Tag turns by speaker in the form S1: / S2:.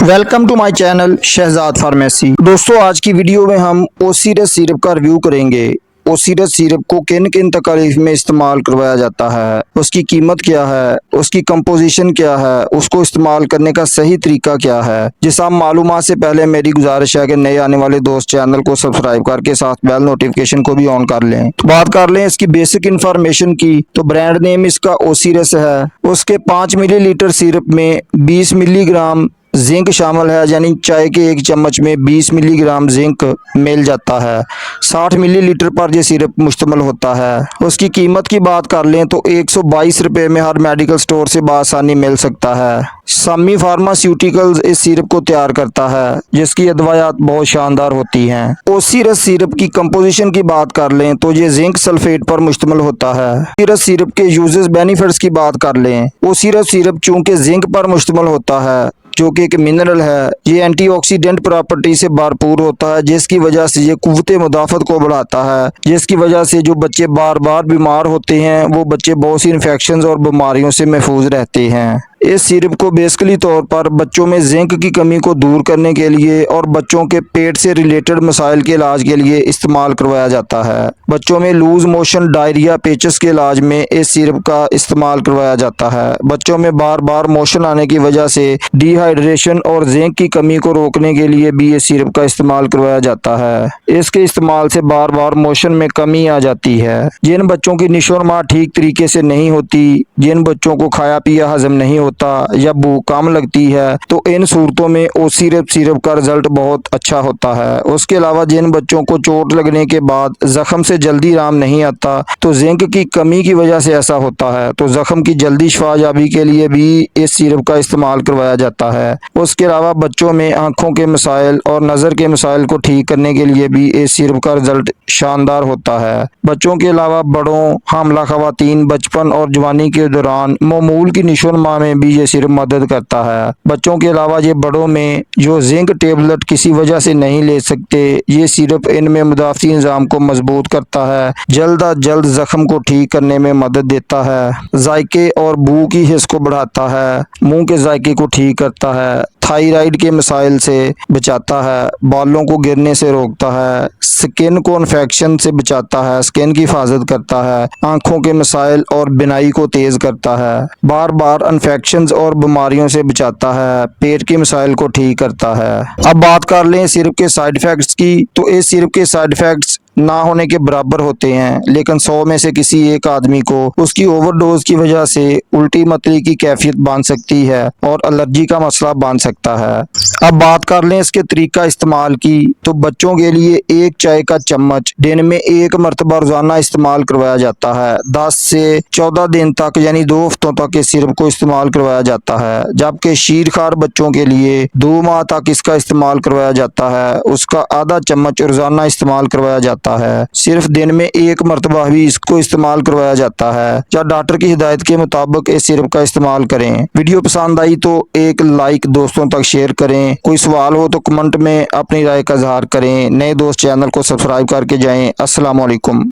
S1: Welcome to my channel Shahzad pharmacy. दोस्तों आज की वीडियो में हम ओसीरस सिरप का रिव्यू करेंगे। ओसीरस सिरप को किन किन तकलीफ में इस्तेमाल करवाया जाता है, उसकी कीमत क्या है, उसकी कंपोजिशन क्या है, उसको इस्तेमाल करने का सही तरीका क्या है। जिस आप मालूमात से पहले मेरी गुजारिश है कि नए आने वाले दोस्त चैनल को सब्सक्राइब करके साथ बेल नोटिफिकेशन को भी ऑन कर लें। तो बात कर लें इसकी बेसिक इन्फॉर्मेशन की, तो ब्रांड नेम इसका ओसीरस है। उसके 5 मिलीलीटर सिरप में 20 मिलीग्राम जिंक शामिल है, यानी चाय के एक चम्मच में 20 मिलीग्राम जिंक मिल जाता है। 60 मिलीलीटर पर यह सिरप मुश्तमिल होता है। उसकी कीमत की बात कर लें तो 122 रुपये में हर मेडिकल स्टोर से बआसानी मिल सकता है। समी फार्मास्यूटिकल्स इस सिरप को तैयार करता है, जिसकी अदवायात बहुत शानदार होती हैं। ओसीरस सिरप की कंपोजिशन की बात कर लें तो ये जिंक सल्फेट पर मुश्तमिल होता है। ओसीरस सिरप के यूजेस बेनिफिट्स की बात कर लें, ओसीरस सिरप चूंकि जिंक पर मुश्तमिल होता है जो कि एक मिनरल है, ये एंटीऑक्सीडेंट प्रॉपर्टी से भरपूर होता है, जिसकी वजह से ये कुव्वते मुदाफ़त को बढ़ाता है, जिसकी वजह से जो बच्चे बार बार बीमार होते हैं वो बच्चे बहुत सी इन्फेक्शंस और बीमारियों से महफूज रहते हैं। इस सिरप को बेसिकली तौर पर बच्चों में जिंक की कमी को दूर करने के लिए और बच्चों के पेट से रिलेटेड मसाइल के इलाज के लिए इस्तेमाल करवाया जाता है। बच्चों में लूज मोशन, डायरिया, पेचस के इलाज में इस सिरप का इस्तेमाल करवाया जाता है। बच्चों में बार बार मोशन आने की वजह से डिहाइड्रेशन और जिंक की कमी को रोकने के लिए भी इस सिरप का इस्तेमाल करवाया जाता है। इसके इस्तेमाल से बार बार मोशन में कमी आ जाती है। जिन बच्चों की निशोरमा ठीक तरीके से नहीं होती, जिन बच्चों को खाया पिया हजम नहीं होता या भूख कम लगती है, तो इन सूरतों में ओसीरस सिरप का रिजल्ट बहुत अच्छा होता है। उसके अलावा जिन बच्चों को चोट लगने के बाद जख्म से जल्दी आराम नहीं आता, तो जिंक की कमी की वजह से ऐसा होता है, तो जख्म की जल्दी शिफायाबी के लिए भी इस सिरप का इस्तेमाल करवाया जाता है। उसके अलावा बच्चों में आंखों के मसाइल और नज़र के मसाइल को ठीक करने के लिए भी इस सिरप का रिजल्ट शानदार होता है। बच्चों के अलावा बड़ों, हामला खवातीन, बचपन और जवानी के दौरान मामूल की निशोनमा में भी ये सिरप मदद करता है। बच्चों के अलावा ये बड़ों में जो जिंक टेबलेट किसी वजह से नहीं ले सकते, ये सिरप इनमें मुदाफ़ी निज़ाम को मजबूत करता है, जल्द अज जल्द जख्म को ठीक करने में मदद देता है, जायके और बू की हिस्स को बढ़ाता है, मुंह के जायके को ठीक करता है, थायराइड के मसाइल से बचाता है, बालों को गिरने से रोकता है, स्किन को इन्फेक्शन से बचाता है, स्किन की हिफाजत करता है, आंखों के मसाइल और बिनाई को तेज करता है, बार बार इन्फेक्शंस और बीमारियों से बचाता है, पेट के मसाइल को ठीक करता है। अब बात कर लें सिरप के साइड इफेक्ट्स की, तो इस सिरप के साइड इफेक्ट्स ना होने के बराबर होते हैं, लेकिन 100 में से किसी एक आदमी को उसकी ओवरडोज की वजह से उल्टी मतली की कैफियत बन सकती है और एलर्जी का मसला बन सकता है। अब बात कर लें इसके तरीका इस्तेमाल की, तो बच्चों के लिए एक चाय का चम्मच दिन में एक मरतबा रोजाना इस्तेमाल करवाया जाता है। 10 से 14 दिन तक यानी 2 हफ्तों तक इस सिरप को इस्तेमाल करवाया जाता है, जबकि शीरखार बच्चों के लिए 2 माह तक इसका इस्तेमाल करवाया जाता है। उसका आधा चम्मच रोजाना इस्तेमाल करवाया जाता है। सिर्फ दिन में एक मरतबा भी इसको इस्तेमाल करवाया जाता है। या डॉक्टर की हिदायत के मुताबिक इस सिरप का इस्तेमाल करें। वीडियो पसंद आई तो एक लाइक दोस्तों तक शेयर करें। कोई सवाल हो तो कमेंट में अपनी राय का इजहार करें। नए दोस्त चैनल को सब्सक्राइब करके जाएं। अस्सलाम वालेकुम।